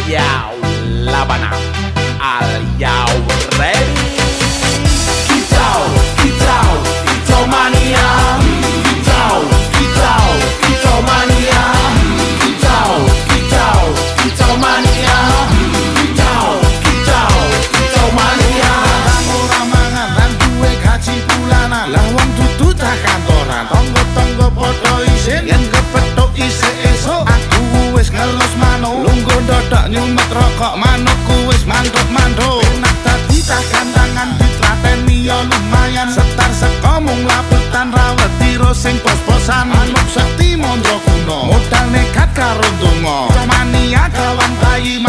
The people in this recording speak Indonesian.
Yo, Labana, are you ready? Kicau, kicau, kicau mania. Kicau, kicau, kicau mania. Kicau, kicau, kicau mania. Kicau, kicau, kicau mania. Ora mangan lan duwe gaji bulanan, lah wong dudu tak kantoran. Tonggo-tonggo padha isin yen kepethuk isih esuk. Aku wis ngelus manuk, lungguh ndodok nyumet rokok manukku wis mantuk-mantuk. Enak dadi tak kandangan ditrateni ya lumayan. Setar seko mung labutan rawet tiro sing pos-posan. Manuk sekti mondro kuno, modal nekat karo donga. Mania kawan bayi